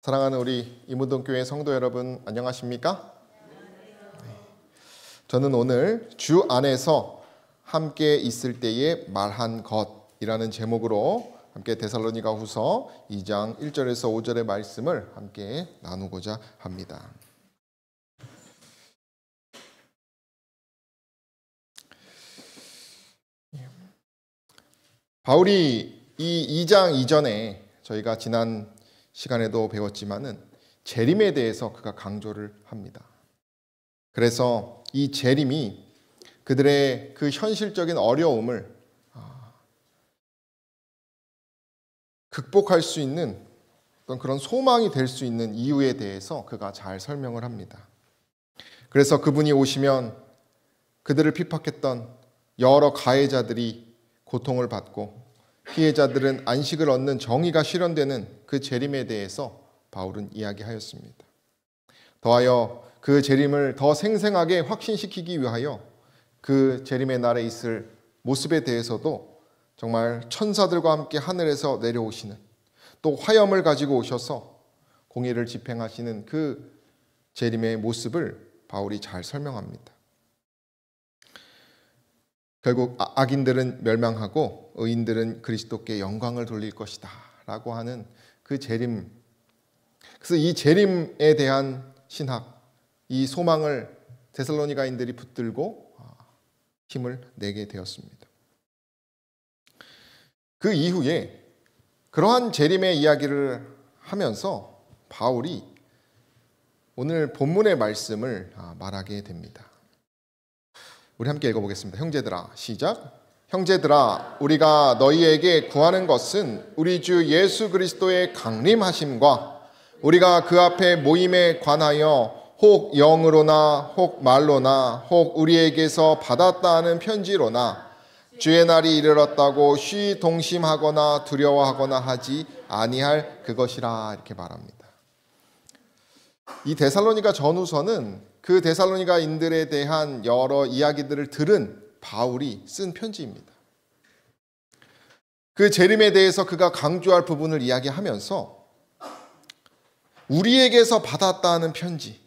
사랑하는 우리 이무동교회 성도 여러분, 안녕하십니까? 네. 저는 오늘 주 안에서 함께 있을 때에 말한 것이라는 제목으로 함께 데살로니가후서 2장 1절에서 5절의 말씀을 함께 나누고자 합니다. 바울이 이 2장 이전에 저희가 지난 시간에도 배웠지만은 재림에 대해서 그가 강조를 합니다. 그래서 이 재림이 그들의 그 현실적인 어려움을 극복할 수 있는 어떤 그런 소망이 될 수 있는 이유에 대해서 그가 잘 설명을 합니다. 그래서 그분이 오시면 그들을 핍박했던 여러 가해자들이 고통을 받고 피해자들은 안식을 얻는 정의가 실현되는 그 재림에 대해서 바울은 이야기하였습니다. 더하여 그 재림을 더 생생하게 확신시키기 위하여 그 재림의 날에 있을 모습에 대해서도 정말 천사들과 함께 하늘에서 내려오시는, 또 화염을 가지고 오셔서 공의를 집행하시는 그 재림의 모습을 바울이 잘 설명합니다. 결국 악인들은 멸망하고 의인들은 그리스도께 영광을 돌릴 것이다 라고 하는 그 재림, 그래서 이 재림에 대한 신학, 이 소망을 데살로니가인들이 붙들고 힘을 내게 되었습니다. 그 이후에 그러한 재림의 이야기를 하면서 바울이 오늘 본문의 말씀을 말하게 됩니다. 우리 함께 읽어보겠습니다. 형제들아, 시작. 형제들아, 우리가 너희에게 구하는 것은 우리 주 예수 그리스도의 강림하심과 우리가 그 앞에 모임에 관하여 혹 영으로나 혹 말로나 혹 우리에게서 받았다 하는 편지로나 주의 날이 이르렀다고 쉬 동심하거나 두려워하거나 하지 아니할 그것이라, 이렇게 말합니다. 이 데살로니가 전후서는 그 데살로니가인들에 대한 여러 이야기들을 들은 바울이 쓴 편지입니다. 그 재림에 대해서 그가 강조할 부분을 이야기하면서 우리에게서 받았다 하는 편지,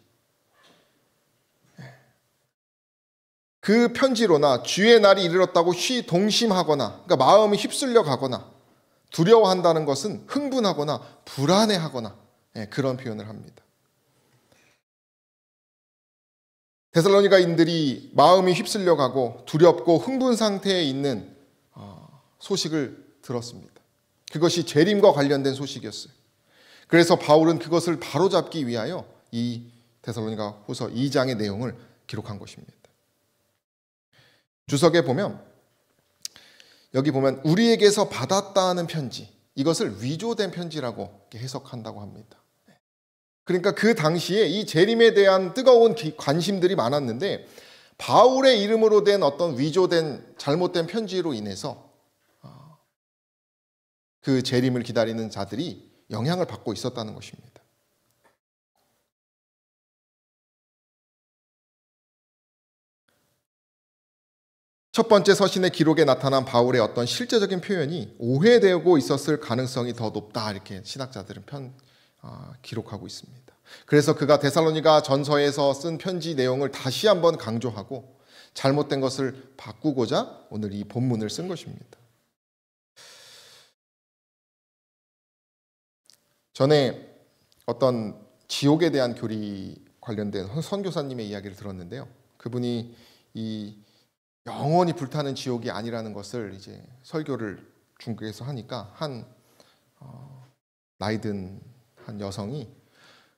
그 편지로나 주의 날이 이르렀다고 쉬 동심하거나, 그러니까 마음이 휩쓸려 가거나 두려워한다는 것은 흥분하거나 불안해하거나 그런 표현을 합니다. 데살로니가인들이 마음이 휩쓸려 가고 두렵고 흥분 상태에 있는 소식을 들었습니다. 그것이 재림과 관련된 소식이었어요. 그래서 바울은 그것을 바로잡기 위하여 이 데살로니가후서 2장의 내용을 기록한 것입니다. 주석에 보면, 여기 보면 우리에게서 받았다 하는 편지, 이것을 위조된 편지라고 해석한다고 합니다. 그러니까 그 당시에 이 재림에 대한 뜨거운 관심들이 많았는데 바울의 이름으로 된 어떤 위조된 잘못된 편지로 인해서 그 재림을 기다리는 자들이 영향을 받고 있었다는 것입니다. 첫 번째 서신의 기록에 나타난 바울의 어떤 실제적인 표현이 오해되고 있었을 가능성이 더 높다, 이렇게 신학자들은 기록하고 있습니다. 그래서 그가 데살로니가 전서에서 쓴 편지 내용을 다시 한번 강조하고 잘못된 것을 바꾸고자 오늘 이 본문을 쓴 것입니다. 전에 어떤 지옥에 대한 교리 관련된 선교사님의 이야기를 들었는데요. 그분이 이 영원히 불타는 지옥이 아니라는 것을 이제 설교를 중국에서 하니까 나이 든 한 여성이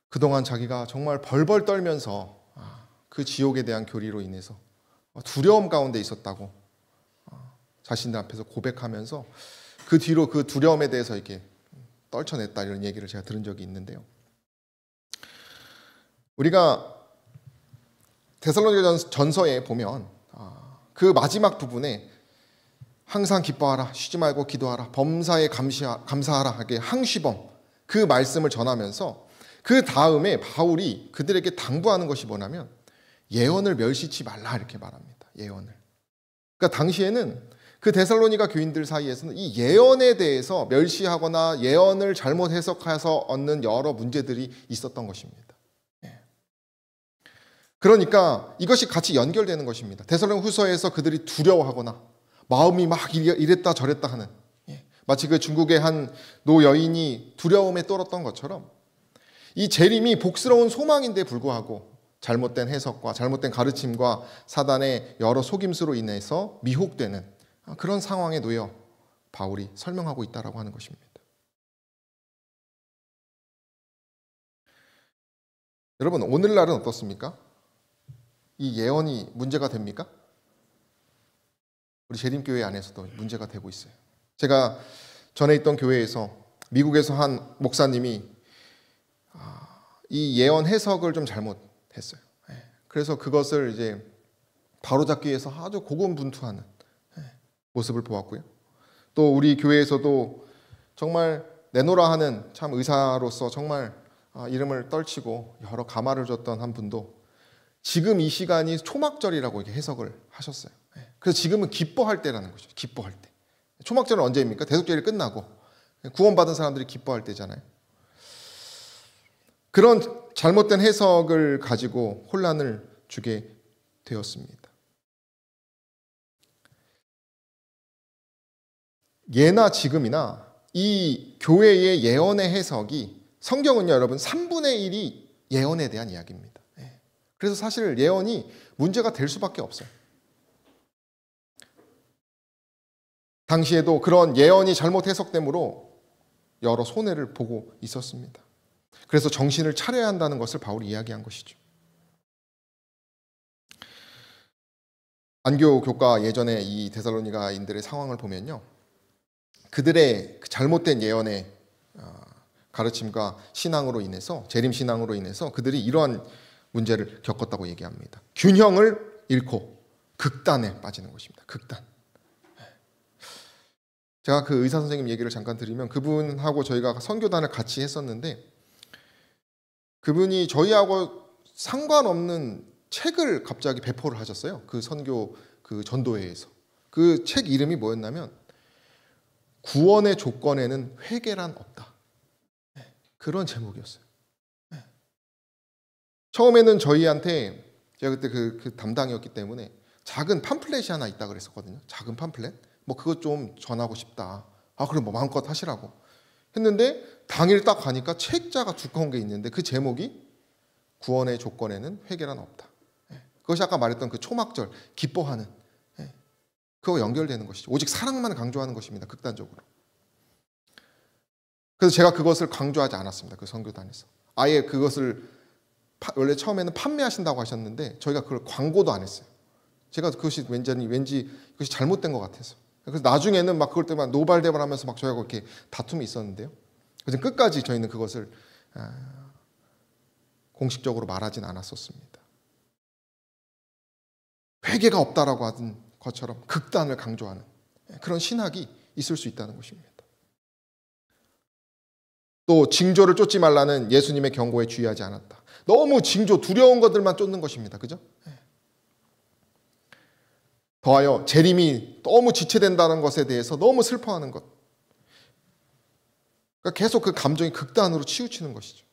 그동안 자기가 정말 벌벌 떨면서 그 지옥에 대한 교리로 인해서 두려움 가운데 있었다고 자신들 앞에서 고백하면서 그 뒤로 그 두려움에 대해서 이렇게 떨쳐냈다, 이런 얘기를 제가 들은 적이 있는데요. 우리가 데살로니가 전서에 보면 그 마지막 부분에 항상 기뻐하라, 쉬지 말고 기도하라, 범사에 감사하라 하게 항시범, 그 말씀을 전하면서 그 다음에 바울이 그들에게 당부하는 것이 뭐냐면 예언을 멸시치 말라, 이렇게 말합니다. 예언을. 그러니까 당시에는 그 데살로니가 교인들 사이에서는 이 예언에 대해서 멸시하거나 예언을 잘못 해석해서 얻는 여러 문제들이 있었던 것입니다. 그러니까 이것이 같이 연결되는 것입니다. 데살로니 후서에서 그들이 두려워하거나 마음이 막 이랬다 저랬다 하는, 마치 그 중국의 한 노 여인이 두려움에 떨었던 것처럼 이 재림이 복스러운 소망인데 불구하고 잘못된 해석과 잘못된 가르침과 사단의 여러 속임수로 인해서 미혹되는 그런 상황에 놓여 바울이 설명하고 있다라고 하는 것입니다. 여러분, 오늘날은 어떻습니까? 이 예언이 문제가 됩니까? 우리 재림교회 안에서도 문제가 되고 있어요. 제가 전에 있던 교회에서 미국에서 한 목사님이 이 예언 해석을 좀 잘못했어요. 그래서 그것을 이제 바로잡기 위해서 아주 고군분투하는 모습을 보았고요. 또 우리 교회에서도 정말 내노라 하는 참 의사로서 정말 이름을 떨치고 여러 감화를 줬던 한 분도 지금 이 시간이 초막절이라고 이렇게 해석을 하셨어요. 그래서 지금은 기뻐할 때라는 거죠. 기뻐할 때. 초막절은 언제입니까? 대속절이 끝나고 구원받은 사람들이 기뻐할 때잖아요. 그런 잘못된 해석을 가지고 혼란을 주게 되었습니다. 예나 지금이나 이 교회의 예언의 해석이, 성경은요 여러분 3분의 1이 예언에 대한 이야기입니다. 그래서 사실 예언이 문제가 될 수밖에 없어요. 당시에도 그런 예언이 잘못 해석되므로 여러 손해를 보고 있었습니다. 그래서 정신을 차려야 한다는 것을 바울이 이야기한 것이죠. 안교 교과 예전에 이 데살로니가인들의 상황을 보면요, 그들의 잘못된 예언의 가르침과 신앙으로 인해서, 재림 신앙으로 인해서 그들이 이러한 문제를 겪었다고 얘기합니다. 균형을 잃고 극단에 빠지는 것입니다. 극단. 제가 그 의사 선생님 얘기를 잠깐 드리면, 그분하고 저희가 선교단을 같이 했었는데 그분이 저희하고 상관없는 책을 갑자기 배포를 하셨어요. 그 선교 그 전도회에서. 그 책 이름이 뭐였냐면 구원의 조건에는 회개란 없다. 그런 제목이었어요. 처음에는 저희한테, 제가 그때 그 담당이었기 때문에 작은 팜플렛이 하나 있다 그랬었거든요. 작은 팜플렛. 뭐 그것 좀 전하고 싶다. 그럼 뭐 마음껏 하시라고 했는데, 당일 딱 가니까 책자가 두꺼운 게 있는데 그 제목이 구원의 조건에는 회개란 없다. 그것이 아까 말했던 그 초막절, 기뻐하는, 그거 연결되는 것이죠. 오직 사랑만 강조하는 것입니다. 극단적으로. 그래서 제가 그것을 강조하지 않았습니다. 그 선교단에서. 아예 그것을 원래 처음에는 판매하신다고 하셨는데 저희가 그걸 광고도 안 했어요. 제가 그것이 왠지 그것이 잘못된 것 같아서. 그래서 나중에는 막 그걸 때만 노발대발하면서 막 저희하고 이렇게 다툼이 있었는데요. 그래서 끝까지 저희는 그것을 공식적으로 말하진 않았었습니다. 회개가 없다라고 하던 것처럼 극단을 강조하는 그런 신학이 있을 수 있다는 것입니다. 또 징조를 쫓지 말라는 예수님의 경고에 주의하지 않았다. 너무 징조, 두려운 것들만 쫓는 것입니다. 그죠? 더하여 재림이 너무 지체된다는 것에 대해서 너무 슬퍼하는 것. 그러니까 계속 그 감정이 극단으로 치우치는 것이죠.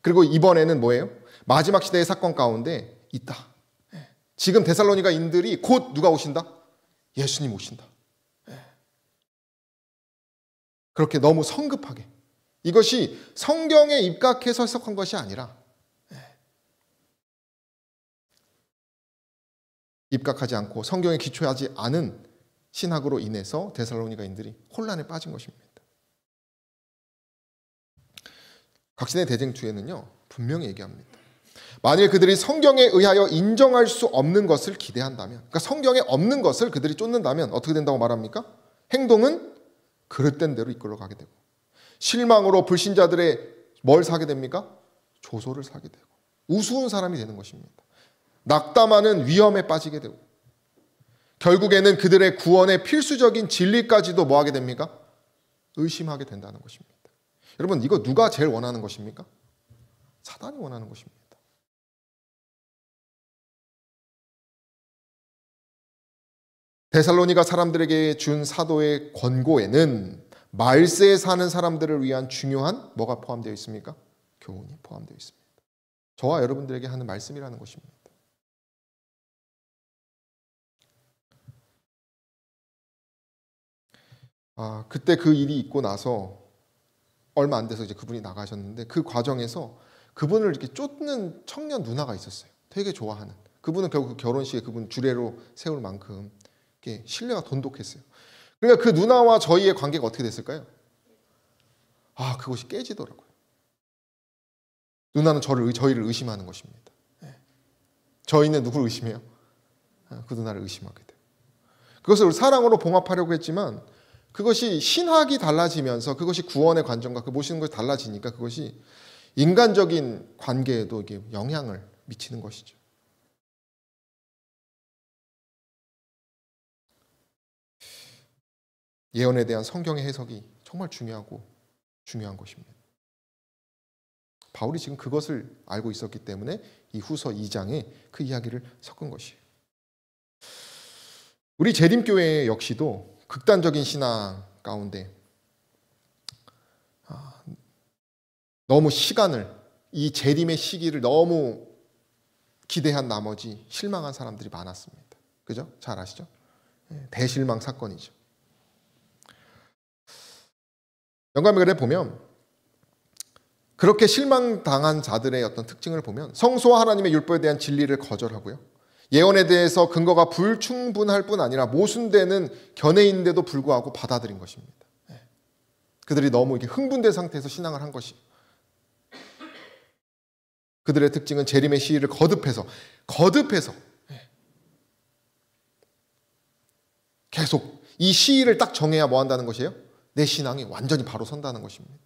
그리고 이번에는 뭐예요? 마지막 시대의 사건 가운데 있다. 지금 데살로니가인들이 곧 누가 오신다? 예수님 오신다. 그렇게 너무 성급하게. 이것이 성경에 입각해서 해석한 것이 아니라 입각하지 않고 성경에 기초하지 않은 신학으로 인해서 데살로니가인들이 혼란에 빠진 것입니다. 각신의 대쟁투에는요 분명히 얘기합니다. 만일 그들이 성경에 의하여 인정할 수 없는 것을 기대한다면, 그러니까 성경에 없는 것을 그들이 쫓는다면 어떻게 된다고 말합니까? 행동은 그릇된 대로 이끌어 가게 되고, 실망으로 불신자들의 뭘 사게 됩니까? 조소를 사게 되고, 우스운 사람이 되는 것입니다. 낙담하는 위험에 빠지게 되고, 결국에는 그들의 구원의 필수적인 진리까지도 뭐 하게 됩니까? 의심하게 된다는 것입니다. 여러분, 이거 누가 제일 원하는 것입니까? 사단이 원하는 것입니다. 데살로니가 사람들에게 준 사도의 권고에는 말세에 사는 사람들을 위한 중요한 뭐가 포함되어 있습니까? 교훈이 포함되어 있습니다. 저와 여러분들에게 하는 말씀이라는 것입니다. 그때 그 일이 있고 나서 얼마 안 돼서 이제 그분이 나가셨는데 그 과정에서 그분을 이렇게 쫓는 청년 누나가 있었어요. 되게 좋아하는. 그분은 결국 결혼식에 그분 주례로 세울 만큼 신뢰가 돈독했어요. 그러니까 그 누나와 저희의 관계가 어떻게 됐을까요? 그것이 깨지더라고요. 누나는 저희를 의심하는 것입니다. 저희는 누구를 의심해요? 그 누나를 의심하게 돼요. 그것을 사랑으로 봉합하려고 했지만 그것이 신학이 달라지면서 그것이 구원의 관점과 그 모시는 것이 달라지니까 그것이 인간적인 관계에도 이게 영향을 미치는 것이죠. 예언에 대한 성경의 해석이 정말 중요한 것입니다. 바울이 지금 그것을 알고 있었기 때문에 이 후서 2장에 그 이야기를 섞은 것이에요. 우리 재림교회 역시도 극단적인 신앙 가운데 너무 이 재림의 시기를 너무 기대한 나머지 실망한 사람들이 많았습니다. 그죠? 잘 아시죠? 대실망 사건이죠. 영감의 글에 보면 그렇게 실망당한 자들의 어떤 특징을 보면 성소와 하나님의 율법에 대한 진리를 거절하고요. 예언에 대해서 근거가 불충분할 뿐 아니라 모순되는 견해인데도 불구하고 받아들인 것입니다. 그들이 너무 이렇게 흥분된 상태에서 신앙을 한 것이. 그들의 특징은 재림의 시기를 거듭해서 계속 이 시기를 딱 정해야 뭐 한다는 것이에요? 내 신앙이 완전히 바로 선다는 것입니다.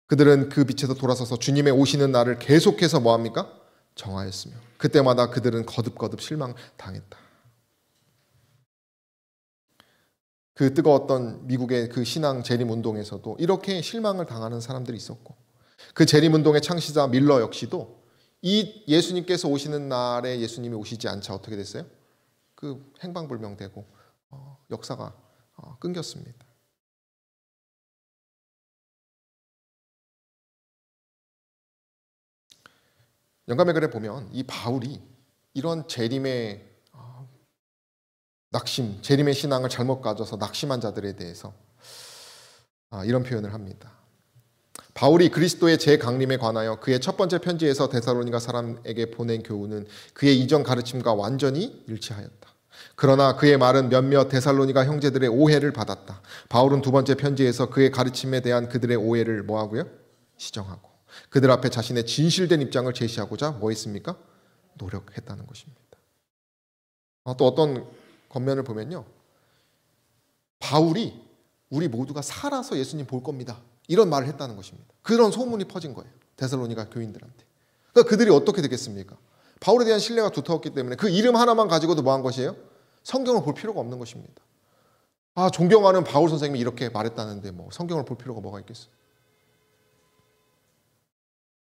그들은 그 빛에서 돌아서서 주님의 오시는 날을 계속해서 뭐합니까? 정하였으며 그때마다 그들은 거듭 실망당했다. 그 뜨거웠던 미국의 그 신앙 재림운동에서도 이렇게 실망을 당하는 사람들이 있었고 그 재림운동의 창시자 밀러 역시도 이 예수님께서 오시는 날에 예수님이 오시지 않자 어떻게 됐어요? 그 행방불명되고 역사가 끊겼습니다. 영감의 글에 보면 이 바울이 이런 재림의 재림의 신앙을 잘못 가져서 낙심한 자들에 대해서 이런 표현을 합니다. 바울이 그리스도의 재강림에 관하여 그의 첫 번째 편지에서 데살로니가 사람에게 보낸 교훈은 그의 이전 가르침과 완전히 일치하였다. 그러나 그의 말은 몇몇 데살로니가 형제들의 오해를 받았다. 바울은 두 번째 편지에서 그의 가르침에 대한 그들의 오해를 뭐하고요? 시정하고 그들 앞에 자신의 진실된 입장을 제시하고자 뭐 했습니까? 노력했다는 것입니다. 또 어떤 겉면을 보면요. 바울이 우리 모두가 살아서 예수님 볼 겁니다. 이런 말을 했다는 것입니다. 그런 소문이 퍼진 거예요. 데살로니가 교인들한테. 그러니까 그들이 어떻게 되겠습니까? 바울에 대한 신뢰가 두터웠기 때문에 그 이름 하나만 가지고도 뭐 한 것이에요? 성경을 볼 필요가 없는 것입니다. 존경하는 바울 선생님이 이렇게 말했다는데 뭐 성경을 볼 필요가 뭐가 있겠어요?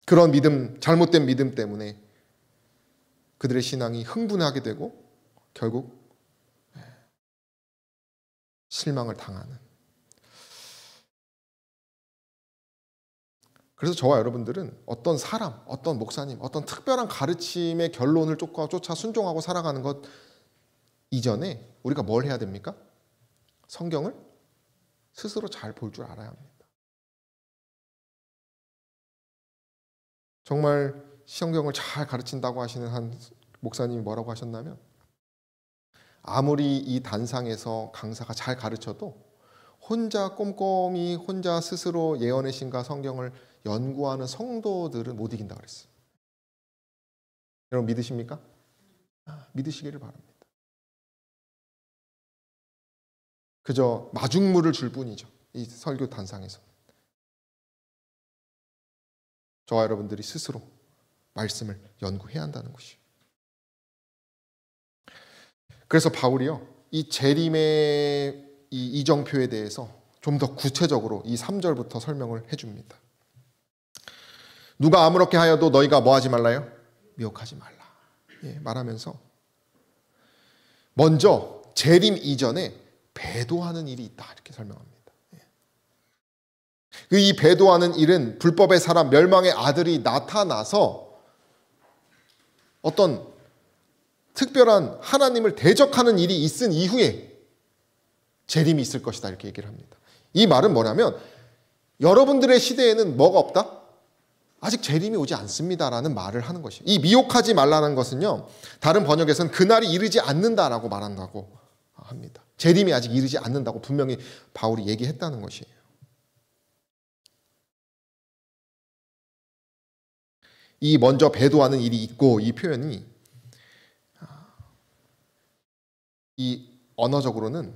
그런 믿음, 잘못된 믿음 때문에 그들의 신앙이 흥분하게 되고 결국 실망을 당하는. 그래서 저와 여러분들은 어떤 사람, 어떤 목사님, 어떤 특별한 가르침의 결론을 쫓아 순종하고 살아가는 것 이전에 우리가 뭘 해야 됩니까? 성경을 스스로 잘 볼 줄 알아야 합니다. 정말 성경을 잘 가르친다고 하시는 한 목사님이 뭐라고 하셨냐면 아무리 이 단상에서 강사가 잘 가르쳐도 혼자 꼼꼼히 혼자 스스로 예언의 신과 성경을 연구하는 성도들은 못 이긴다고 그랬어요. 여러분 믿으십니까? 믿으시기를 바랍니다. 그저 마중물을 줄 뿐이죠. 이 설교 단상에서. 저와 여러분들이 스스로 말씀을 연구해야 한다는 것이죠. 그래서 바울이요. 이 재림의 이 이정표에 대해서 좀 더 구체적으로 이 3절부터 설명을 해줍니다. 누가 아무렇게 하여도 너희가 뭐 하지 말라요? 미혹하지 말라. 말하면서 먼저 재림 이전에 배도하는 일이 있다 이렇게 설명합니다. 이 배도하는 일은 불법의 사람 멸망의 아들이 나타나서 어떤 특별한 하나님을 대적하는 일이 있은 이후에 재림이 있을 것이다 이렇게 얘기를 합니다. 이 말은 뭐냐면 여러분들의 시대에는 뭐가 없다? 아직 재림이 오지 않습니다라는 말을 하는 것이에요. 이 미혹하지 말라는 것은요, 다른 번역에서는 그날이 이르지 않는다라고 말한다고 합니다. 재림이 아직 이르지 않는다고 분명히 바울이 얘기했다는 것이에요. 이 먼저 배도하는 일이 있고, 이 표현이 이 언어적으로는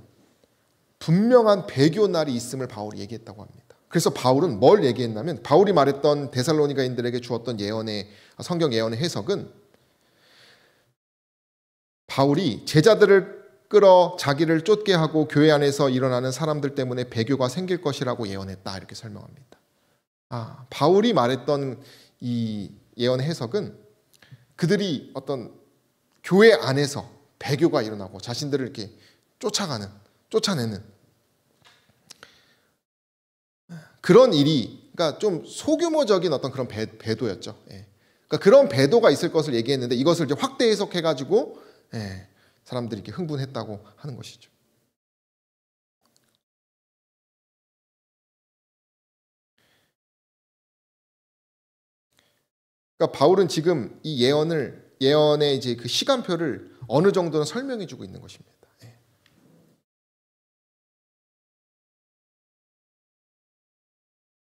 분명한 배교 날이 있음을 바울이 얘기했다고 합니다. 그래서 바울은 뭘 얘기했냐면, 바울이 말했던 데살로니가인들에게 주었던 예언의 성경 예언의 해석은 바울이 제자들을 끌어 자기를 쫓게 하고 교회 안에서 일어나는 사람들 때문에 배교가 생길 것이라고 예언했다 이렇게 설명합니다. 바울이 말했던 이 예언의 해석은 그들이 어떤 교회 안에서 배교가 일어나고 자신들을 이렇게 쫓아내는 그런 일이, 그러니까 좀 소규모적인 어떤 그런 배도였죠. 그러니까 그런 배도가 있을 것을 얘기했는데 이것을 이제 확대 해석해가지고 사람들이 이렇게 흥분했다고 하는 것이죠. 그러니까 바울은 지금 이 예언의 이제 그 시간표를 어느 정도는 설명해주고 있는 것입니다.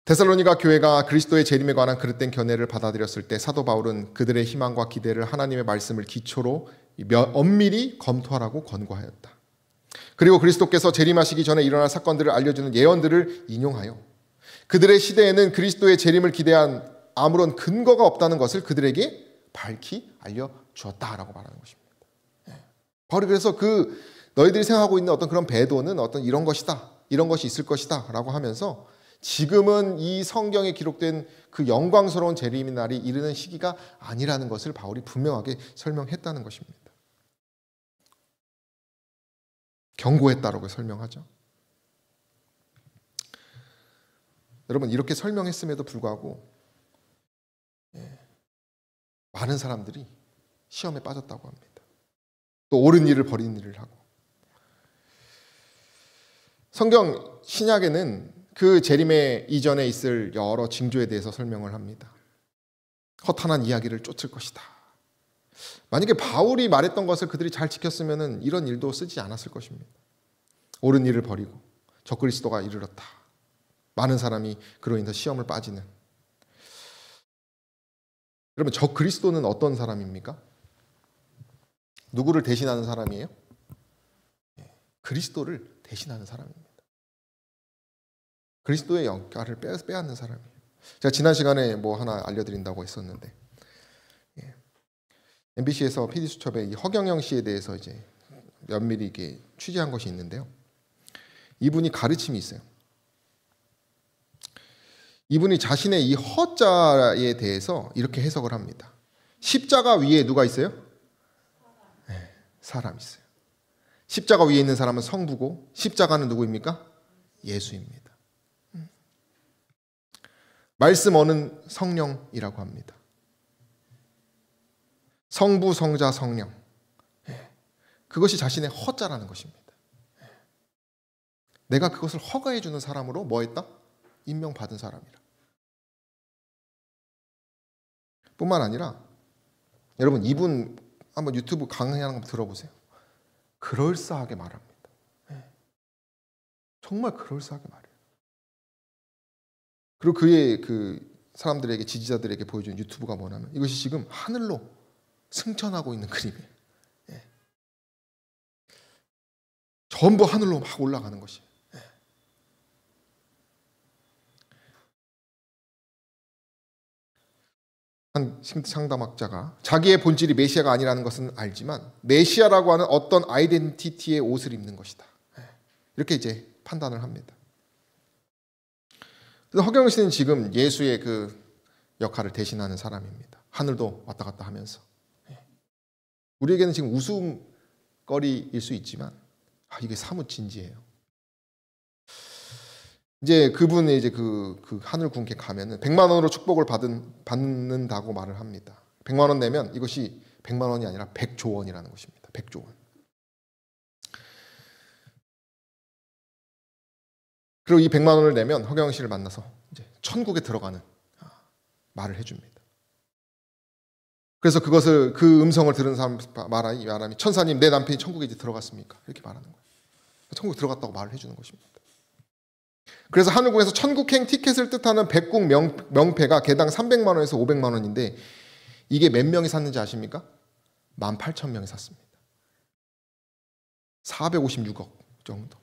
데살로니가 교회가 그리스도의 재림에 관한 그릇된 견해를 받아들였을 때 사도 바울은 그들의 희망과 기대를 하나님의 말씀을 기초로 엄밀히 검토하라고 권고하였다. 그리고 그리스도께서 재림하시기 전에 일어날 사건들을 알려주는 예언들을 인용하여 그들의 시대에는 그리스도의 재림을 기대한 아무런 근거가 없다는 것을 그들에게 밝히 알려주었다라고 말하는 것입니다. 바울이 그래서 너희들이 생각하고 있는 어떤 그런 배도는 어떤 이런 것이다, 이런 것이 있을 것이다 라고 하면서 지금은 이 성경에 기록된 그 영광스러운 재림의 날이 이르는 시기가 아니라는 것을 바울이 분명하게 설명했다는 것입니다. 경고했다라고 설명하죠. 여러분, 이렇게 설명했음에도 불구하고 많은 사람들이 시험에 빠졌다고 합니다. 또 옳은 일을 버리는 일을 하고. 성경 신약에는 그 재림의 이전에 있을 여러 징조에 대해서 설명을 합니다. 허탄한 이야기를 쫓을 것이다. 만약에 바울이 말했던 것을 그들이 잘 지켰으면 이런 일도 쓰지 않았을 것입니다. 옳은 일을 버리고 적그리스도가 이르렀다. 많은 사람이 그로 인해서 시험을 빠지는. 여러분, 적그리스도는 어떤 사람입니까? 누구를 대신하는 사람이에요? 그리스도를 대신하는 사람입니다. 그리스도의 영광을 빼앗는 사람이에요. 제가 지난 시간에 뭐 하나 알려드린다고 했었는데, MBC에서 PD수첩에 이 허경영 씨에 대해서 이제 면밀히 이렇게 취재한 것이 있는데요. 이분이 가르침이 있어요. 이분이 자신의 이 허자에 대해서 이렇게 해석을 합니다. 십자가 위에 누가 있어요? 사람 있어요. 십자가 위에 있는 사람은 성부고 십자가는 누구입니까? 예수입니다. 말씀 어는 성령이라고 합니다. 성부, 성자, 성령. 그것이 자신의 허자라는 것입니다. 내가 그것을 허가해 주는 사람으로 뭐 했다? 임명받은 사람이라. 뿐만 아니라 여러분, 이분 한번 유튜브 강의 한번 들어보세요. 그럴싸하게 말합니다. 정말 그럴싸하게 말해요. 그리고 그의 그 사람들에게, 지지자들에게 보여준 유튜브가 뭐냐면 이것이 지금 하늘로 승천하고 있는 그림이에요. 전부 하늘로 막 올라가는 것이에요. 한 상담학자가 자기의 본질이 메시아가 아니라는 것은 알지만 메시아라고 하는 어떤 아이덴티티의 옷을 입는 것이다. 이렇게 이제 판단을 합니다. 그래서 허경영 씨는 지금 예수의 그 역할을 대신하는 사람입니다. 하늘도 왔다 갔다 하면서 우리에게는 지금 웃음거리일 수 있지만 이게 사뭇 진지해요. 이제 그분이 이제 그 하늘 군께 가면은 100만 원으로 축복을 받는다고 말을 합니다. 100만 원 내면 이것이 100만 원이 아니라 100조 원이라는 것입니다. 100조 원. 그리고 이 100만 원을 내면 허경영 씨를 만나서 이제 천국에 들어가는 말을 해줍니다. 그래서 그 음성을 들은 사람 말하니 천사님, 내 남편이 천국에 이제 들어갔습니까? 이렇게 말하는 거예요. 천국에 들어갔다고 말을 해주는 것입니다. 그래서 하늘궁에서 천국행 티켓을 뜻하는 백국 명패가 개당 300만 원에서 500만 원인데 이게 몇 명이 샀는지 아십니까? 18,000명이 샀습니다. 456억 정도.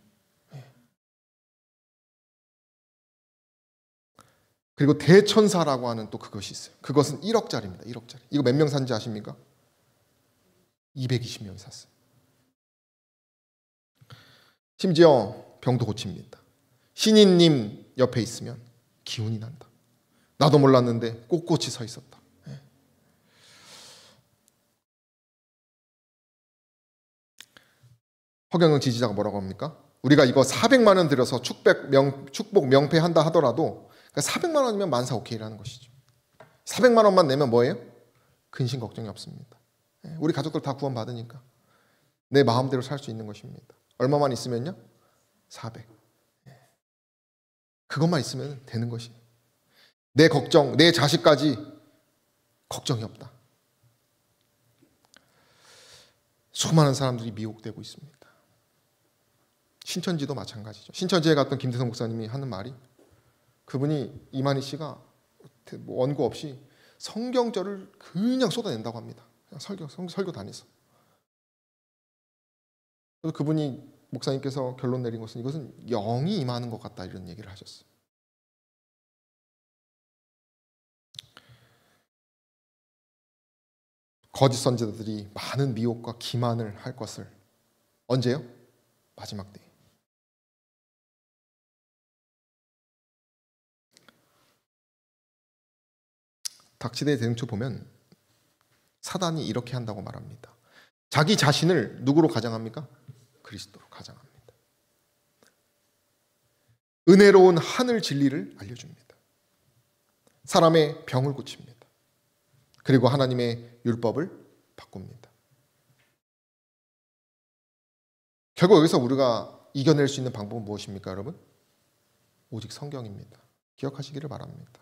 그리고 대천사라고 하는 또 그것이 있어요. 그것은 1억짜리입니다. 1억짜리. 이거 몇 명 샀는지 아십니까? 220명이 샀어요. 심지어 병도 고칩니다. 신인님 옆에 있으면 기운이 난다. 나도 몰랐는데 꼿꼿이 서 있었다. 허경영 지지자가 뭐라고 합니까? 우리가 이거 400만 원 들여서 축복 명패 한다 하더라도 400만 원이면 만사 오케이라는 것이죠. 400만 원만 내면 뭐예요? 근심 걱정이 없습니다. 우리 가족들 다 구원받으니까 내 마음대로 살 수 있는 것입니다. 얼마만 있으면요? 400. 그것만 있으면 되는 것이에요. 내 걱정, 내 자식까지 걱정이 없다. 수많은 사람들이 미혹되고 있습니다. 신천지도 마찬가지죠. 신천지에 갔던 김대성 목사님이 하는 말이 그분이 이만희 씨가 원고 없이 성경절을 그냥 쏟아낸다고 합니다. 그냥 설교 다니서. 그래서 그분이 목사님께서 결론 내린 것은 이것은 영이 임하는 것 같다 이런 얘기를 하셨어요. 거짓 선지자들이 많은 미혹과 기만을 할 것을 언제요? 마지막 때에. 닥치대 대응초 보면 사단이 이렇게 한다고 말합니다. 자기 자신을 누구로 가장합니까? 그리스도로 가장합니다. 은혜로운 하늘 진리를 알려줍니다. 사람의 병을 고칩니다. 그리고 하나님의 율법을 바꿉니다. 결국 여기서 우리가 이겨낼 수 있는 방법은 무엇입니까, 여러분? 오직 성경입니다. 기억하시기를 바랍니다.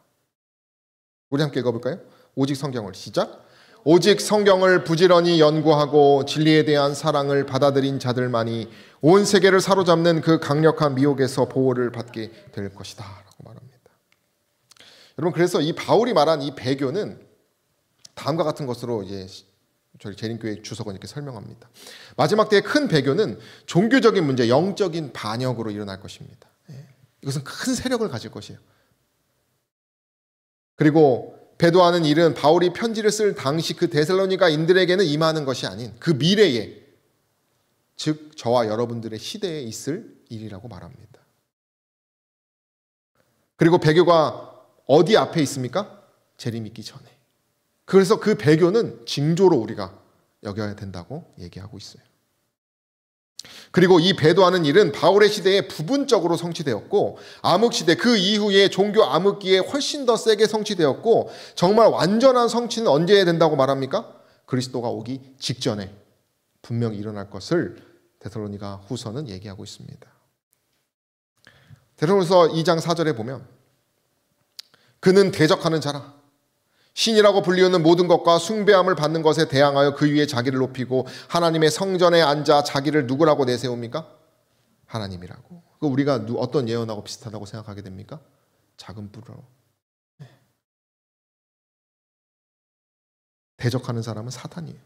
우리 함께 읽어볼까요? 오직 성경을 시작. 오직 성경을 부지런히 연구하고 진리에 대한 사랑을 받아들인 자들만이 온 세계를 사로잡는 그 강력한 미혹에서 보호를 받게 될 것이다 라고 말합니다. 여러분, 그래서 이 바울이 말한 이 배교는 다음과 같은 것으로 이제 저희 재림교회 주석은 이렇게 설명합니다. 마지막 때의 큰 배교는 종교적인 문제, 영적인 반역으로 일어날 것입니다. 이것은 큰 세력을 가질 것이에요. 그리고 배도하는 일은 바울이 편지를 쓸 당시 그 데살로니가인들에게는 임하는 것이 아닌 그 미래에, 즉 저와 여러분들의 시대에 있을 일이라고 말합니다. 그리고 배교가 어디 앞에 있습니까? 재림 있기 전에. 그래서 그 배교는 징조로 우리가 여겨야 된다고 얘기하고 있어요. 그리고 이 배도하는 일은 바울의 시대에 부분적으로 성취되었고 암흑시대 그 이후에 종교 암흑기에 훨씬 더 세게 성취되었고 정말 완전한 성취는 언제 된다고 말합니까? 그리스도가 오기 직전에 분명히 일어날 것을 데살로니가 후서는 얘기하고 있습니다. 데살로니가서 2장 4절에 보면 그는 대적하는 자라 신이라고 불리우는 모든 것과 숭배함을 받는 것에 대항하여 그 위에 자기를 높이고 하나님의 성전에 앉아 자기를 누구라고 내세웁니까? 하나님이라고. 우리가 어떤 예언하고 비슷하다고 생각하게 됩니까? 작은 뿔로. 대적하는 사람은 사탄이에요.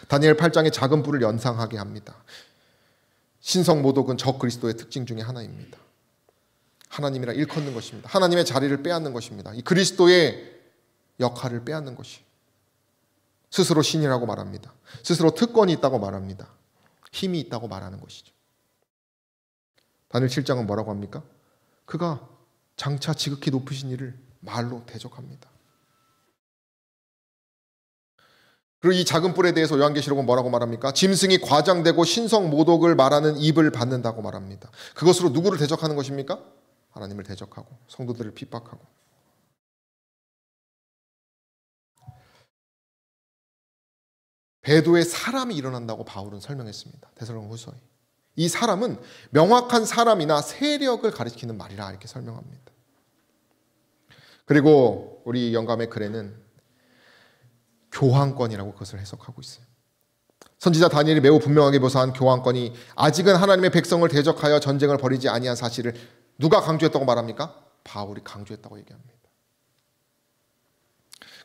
다니엘 8장에 작은 뿔을 연상하게 합니다. 신성 모독은 적 그리스도의 특징 중에 하나입니다. 하나님이라 일컫는 것입니다. 하나님의 자리를 빼앗는 것입니다. 이 그리스도의 역할을 빼앗는 것이 스스로 신이라고 말합니다. 스스로 특권이 있다고 말합니다. 힘이 있다고 말하는 것이죠. 다니엘 7장은 뭐라고 합니까? 그가 장차 지극히 높으신 이를 말로 대적합니다. 그리고 이 작은 뿔에 대해서 요한계시록은 뭐라고 말합니까? 짐승이 과장되고 신성 모독을 말하는 입을 받는다고 말합니다. 그것으로 누구를 대적하는 것입니까? 하나님을 대적하고 성도들을 핍박하고. 배도의 사람이 일어난다고 바울은 설명했습니다. 데살로니가후서에. 이 사람은 명확한 사람이나 세력을 가리키는 말이라 이렇게 설명합니다. 그리고 우리 영감의 글에는 교황권이라고 그것을 해석하고 있어요. 선지자 다니엘이 매우 분명하게 묘사한 교황권이 아직은 하나님의 백성을 대적하여 전쟁을 벌이지 아니한 사실을 누가 강조했다고 말합니까? 바울이 강조했다고 얘기합니다.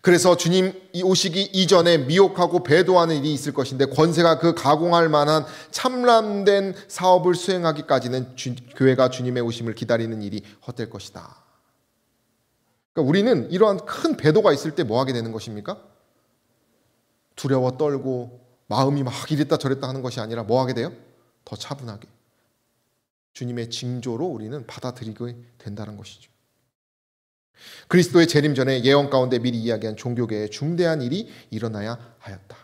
그래서 주님이 오시기 이전에 미혹하고 배도하는 일이 있을 것인데 권세가 그 가공할 만한 참람된 사업을 수행하기까지는 교회가 주님의 오심을 기다리는 일이 헛될 것이다. 그러니까 우리는 이러한 큰 배도가 있을 때 뭐 하게 되는 것입니까? 두려워 떨고 마음이 막 이랬다 저랬다 하는 것이 아니라 뭐 하게 돼요? 더 차분하게 주님의 징조로 우리는 받아들이게 된다는 것이죠. 그리스도의 재림 전에 예언 가운데 미리 이야기한 종교계에 중대한 일이 일어나야 하였다.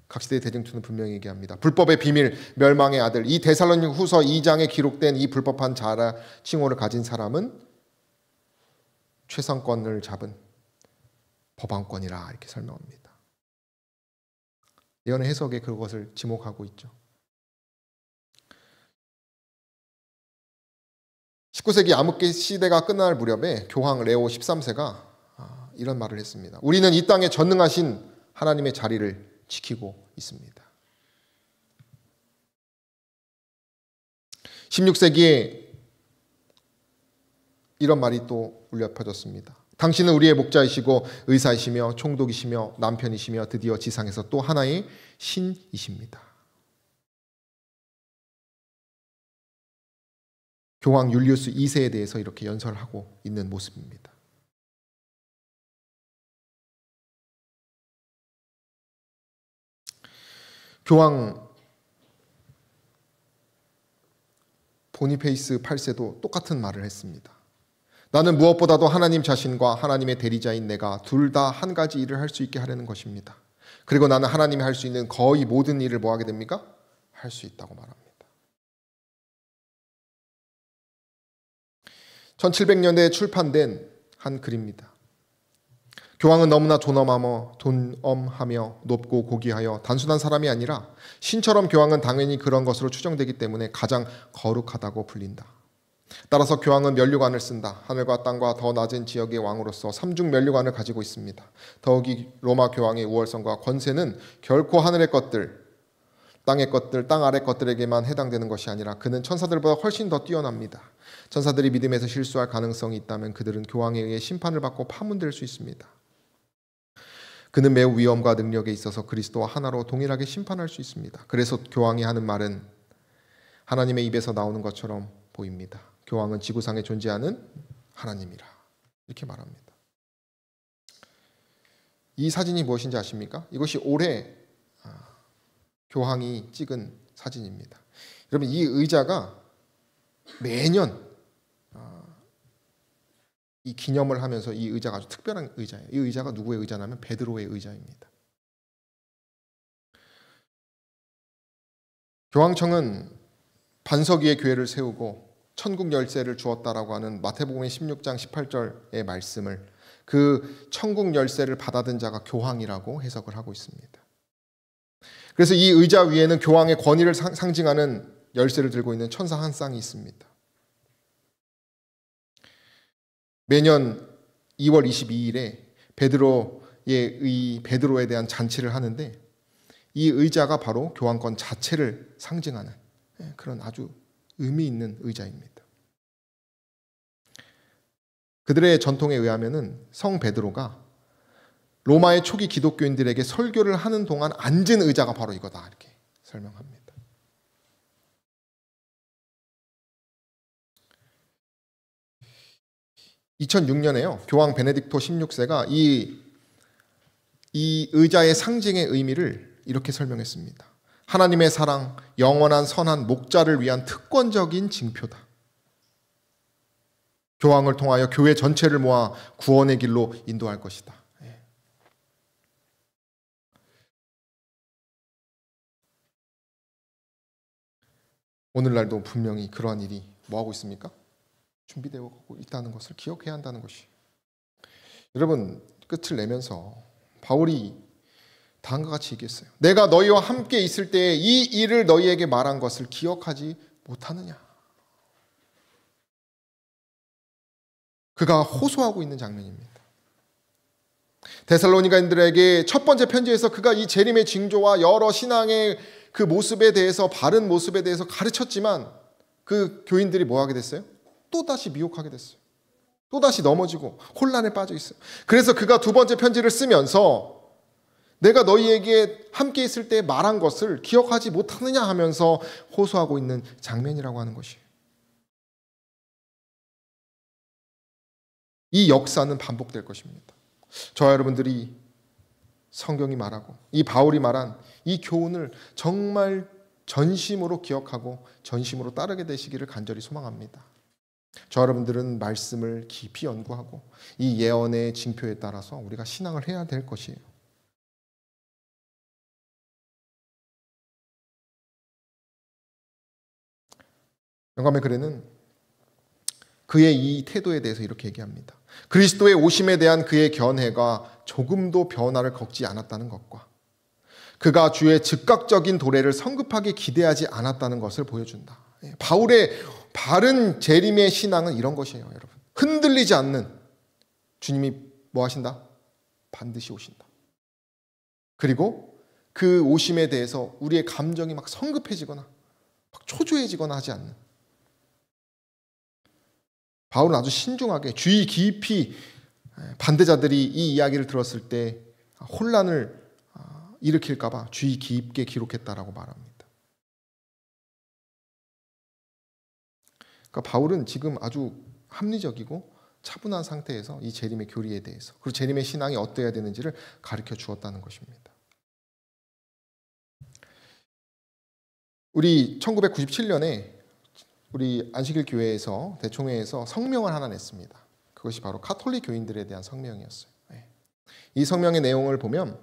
각시대의 대쟁투는 분명히 얘기합니다. 불법의 비밀, 멸망의 아들. 이 데살로니가후서 2장에 기록된 이 불법한 자라 칭호를 가진 사람은 최상권을 잡은 법안권이라 이렇게 설명합니다. 예언의 해석에 그것을 지목하고 있죠. 19세기 암흑기 시대가 끝날 무렵에 교황 레오 13세가 이런 말을 했습니다. 우리는 이 땅에 전능하신 하나님의 자리를 지키고 있습니다. 16세기에 이런 말이 또 울려 퍼졌습니다. 당신은 우리의 목자이시고 의사이시며 총독이시며 남편이시며 드디어 지상에서 또 하나의 신이십니다. 교황 율리우스 2세에 대해서 이렇게 연설하고 있는 모습입니다. 교황 보니페이스 8세도 똑같은 말을 했습니다. 나는 무엇보다도 하나님 자신과 하나님의 대리자인 내가 둘 다 한 가지 일을 할 수 있게 하려는 것입니다. 그리고 나는 하나님이 할 수 있는 거의 모든 일을 뭐 하게 됩니까? 할 수 있다고 말합니다. 1700년대에 출판된 한 글입니다. 교황은 너무나 존엄하며 높고 고귀하여 단순한 사람이 아니라 신처럼 교황은 당연히 그런 것으로 추정되기 때문에 가장 거룩하다고 불린다. 따라서 교황은 면류관을 쓴다. 하늘과 땅과 더 낮은 지역의 왕으로서 삼중 면류관을 가지고 있습니다. 더욱이 로마 교황의 우월성과 권세는 결코 하늘의 것들, 땅의 것들, 땅 아래 것들에게만 해당되는 것이 아니라 그는 천사들보다 훨씬 더 뛰어납니다. 천사들이 믿음에서 실수할 가능성이 있다면 그들은 교황에 의해 심판을 받고 파문될 수 있습니다. 그는 매우 위엄과 능력에 있어서 그리스도와 하나로 동일하게 심판할 수 있습니다. 그래서 교황이 하는 말은 하나님의 입에서 나오는 것처럼 보입니다. 교황은 지구상에 존재하는 하나님이라 이렇게 말합니다. 이 사진이 무엇인지 아십니까? 이것이 올해 교황이 찍은 사진입니다. 여러분 이 의자가 매년 이 기념을 하면서 이 의자가 아주 특별한 의자예요. 이 의자가 누구의 의자냐면 베드로의 의자입니다. 교황청은 반석 위에 교회를 세우고 천국 열쇠를 주었다라고 하는 마태복음의 16장 18절의 말씀을 그 천국 열쇠를 받아든 자가 교황이라고 해석을 하고 있습니다. 그래서 이 의자 위에는 교황의 권위를 상징하는 열쇠를 들고 있는 천사 한 쌍이 있습니다. 매년 2월 22일에 베드로에 대한 잔치를 하는데 이 의자가 바로 교황권 자체를 상징하는 그런 아주 의미 있는 의자입니다. 그들의 전통에 의하면은 성 베드로가 로마의 초기 기독교인들에게 설교를 하는 동안 앉은 의자가 바로 이거다 이렇게 설명합니다. 2006년에요. 교황 베네딕토 16세가 이 의자의 상징의 의미를 이렇게 설명했습니다. 하나님의 사랑, 영원한 선한 목자를 위한 특권적인 징표다. 교황을 통하여 교회 전체를 모아 구원의 길로 인도할 것이다. 오늘날도 분명히 그러한 일이 뭐하고 있습니까? 준비되어 가고 있다는 것을 기억해야 한다는 것이. 여러분, 끝을 내면서 바울이 다음과 같이 얘기했어요. 내가 너희와 함께 있을 때에 이 일을 너희에게 말한 것을 기억하지 못하느냐. 그가 호소하고 있는 장면입니다. 데살로니가인들에게 첫 번째 편지에서 그가 이 재림의 징조와 여러 신앙의 그 모습에 대해서, 바른 모습에 대해서 가르쳤지만 그 교인들이 뭐 하게 됐어요? 또다시 미혹하게 됐어요. 또다시 넘어지고 혼란에 빠져 있어요. 그래서 그가 두 번째 편지를 쓰면서 내가 너희에게 함께 있을 때 말한 것을 기억하지 못하느냐 하면서 호소하고 있는 장면이라고 하는 것이에요. 이 역사는 반복될 것입니다. 저와 여러분들이 성경이 말하고 이 바울이 말한 이 교훈을 정말 전심으로 기억하고 전심으로 따르게 되시기를 간절히 소망합니다. 저와 여러분들은 말씀을 깊이 연구하고 이 예언의 징표에 따라서 우리가 신앙을 해야 될 것이에요. 영감의 글에는 그의 이 태도에 대해서 이렇게 얘기합니다. 그리스도의 오심에 대한 그의 견해가 조금도 변화를 겪지 않았다는 것과 그가 주의 즉각적인 도래를 성급하게 기대하지 않았다는 것을 보여준다. 바울의 바른 재림의 신앙은 이런 것이에요, 여러분. 흔들리지 않는 주님이 뭐 하신다? 반드시 오신다. 그리고 그 오심에 대해서 우리의 감정이 막 성급해지거나 막 초조해지거나 하지 않는. 바울은 아주 신중하게 주의 깊이 반대자들이 이 이야기를 들었을 때 혼란을 일으킬까 봐 주의 깊게 기록했다라고 말합니다. 그러니까 바울은 지금 아주 합리적이고 차분한 상태에서 이 재림의 교리에 대해서 그리고 재림의 신앙이 어떠해야 되는지를 가르쳐 주었다는 것입니다. 우리 1997년에 우리 안식일 교회에서 대총회에서 성명을 하나 냈습니다. 그것이 바로 가톨릭 교인들에 대한 성명이었어요. 이 성명의 내용을 보면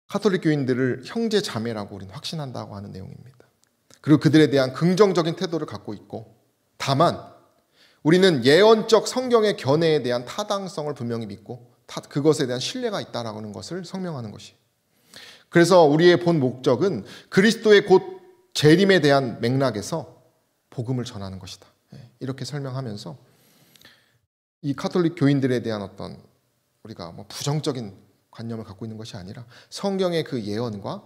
가톨릭 교인들을 형제 자매라고 우리는 확신한다고 하는 내용입니다. 그리고 그들에 대한 긍정적인 태도를 갖고 있고 다만 우리는 예언적 성경의 견해에 대한 타당성을 분명히 믿고 그것에 대한 신뢰가 있다라고 하는 것을 성명하는 것이에요. 그래서 우리의 본 목적은 그리스도의 곧 재림에 대한 맥락에서 복음을 전하는 것이다. 이렇게 설명하면서 이 가톨릭 교인들에 대한 어떤 우리가 뭐 부정적인 관념을 갖고 있는 것이 아니라 성경의 그 예언과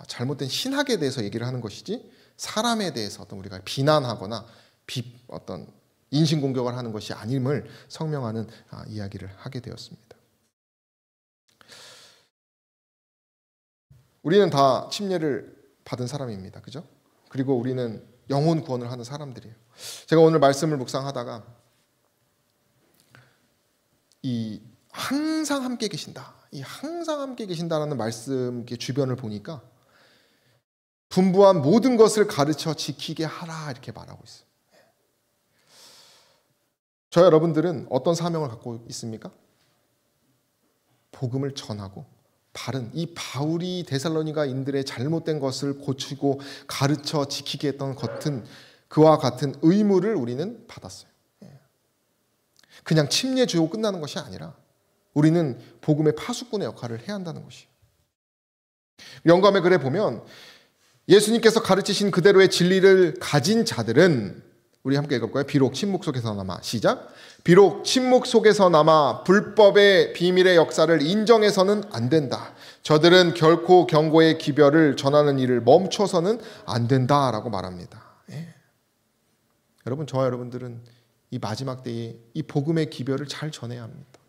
잘못된 신학에 대해서 얘기를 하는 것이지 사람에 대해서 어떤 우리가 비난하거나 어떤 인신공격을 하는 것이 아님을 성명하는 이야기를 하게 되었습니다. 우리는 다 침례를 받은 사람입니다. 그죠? 그리고 우리는 영혼 구원을 하는 사람들이에요. 제가 오늘 말씀을 묵상하다가 이 항상 함께 계신다. 이 항상 함께 계신다라는 말씀 주변을 보니까 분부한 모든 것을 가르쳐 지키게 하라 이렇게 말하고 있어요. 저 여러분들은 어떤 사명을 갖고 있습니까? 복음을 전하고 바른 이 바울이 데살로니가인들의 잘못된 것을 고치고 가르쳐 지키게 했던 그와 같은 의무를 우리는 받았어요. 그냥 침례 주고 끝나는 것이 아니라 우리는 복음의 파수꾼의 역할을 해야 한다는 것이에요. 영감의 글에 보면 예수님께서 가르치신 그대로의 진리를 가진 자들은 우리 함께 읽어볼까요? 비록 침묵 속에서나마 시작. 비록 침묵 속에서나마 불법의 비밀의 역사를 인정해서는 안 된다. 저들은 결코 경고의 기별을 전하는 일을 멈춰서는 안 된다라고 말합니다. 여러분, 저와 여러분들은 이 마지막 때에 이 복음의 기별을 잘 전해야 합니다.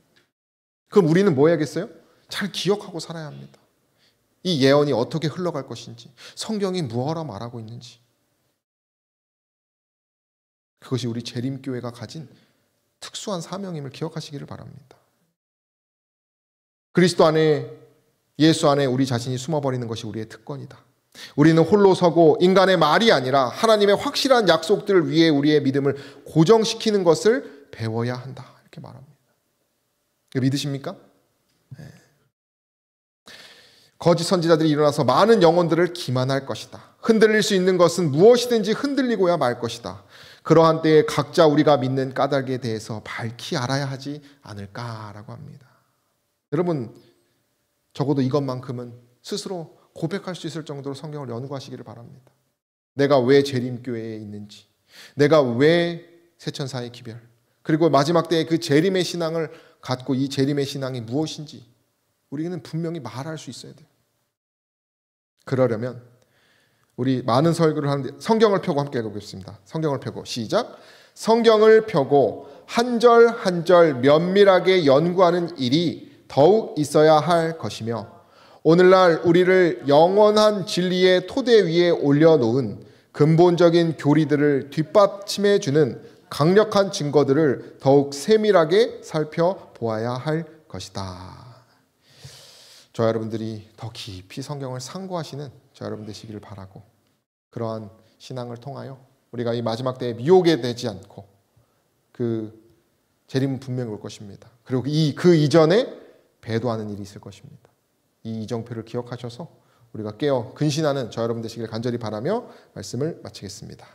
그럼 우리는 뭐 해야겠어요? 잘 기억하고 살아야 합니다. 이 예언이 어떻게 흘러갈 것인지, 성경이 무엇라 말하고 있는지, 그것이 우리 재림교회가 가진 특수한 사명임을 기억하시기를 바랍니다. 그리스도 안에, 예수 안에 우리 자신이 숨어버리는 것이 우리의 특권이다. 우리는 홀로 서고 인간의 말이 아니라 하나님의 확실한 약속들을 위해 우리의 믿음을 고정시키는 것을 배워야 한다. 이렇게 말합니다. 믿으십니까? 네. 거짓 선지자들이 일어나서 많은 영혼들을 기만할 것이다. 흔들릴 수 있는 것은 무엇이든지 흔들리고야 말 것이다. 그러한 때에 각자 우리가 믿는 까닭에 대해서 밝히 알아야 하지 않을까라고 합니다. 여러분, 적어도 이것만큼은 스스로 고백할 수 있을 정도로 성경을 연구하시기를 바랍니다. 내가 왜 재림교회에 있는지, 내가 왜 세천사의 기별, 그리고 마지막 때의 그 재림의 신앙을 갖고 이 재림의 신앙이 무엇인지 우리는 분명히 말할 수 있어야 돼요. 그러려면 우리 많은 설교를 하는데 성경을 펴고 함께 읽어보겠습니다. 성경을 펴고 시작. 성경을 펴고 한 절 한 절 면밀하게 연구하는 일이 더욱 있어야 할 것이며 오늘날 우리를 영원한 진리의 토대 위에 올려놓은 근본적인 교리들을 뒷받침해주는 강력한 증거들을 더욱 세밀하게 살펴보아야 할 것이다. 저와 여러분들이 더 깊이 성경을 상고하시는 저와 여러분 되시기를 바라고, 그러한 신앙을 통하여 우리가 이 마지막 때에 미혹에 되지 않고 그 재림은 분명히 올 것입니다. 그리고 그 이전에 배도하는 일이 있을 것입니다. 이 이정표를 기억하셔서 우리가 깨어 근신하는 저와 여러분 되시기를 간절히 바라며 말씀을 마치겠습니다.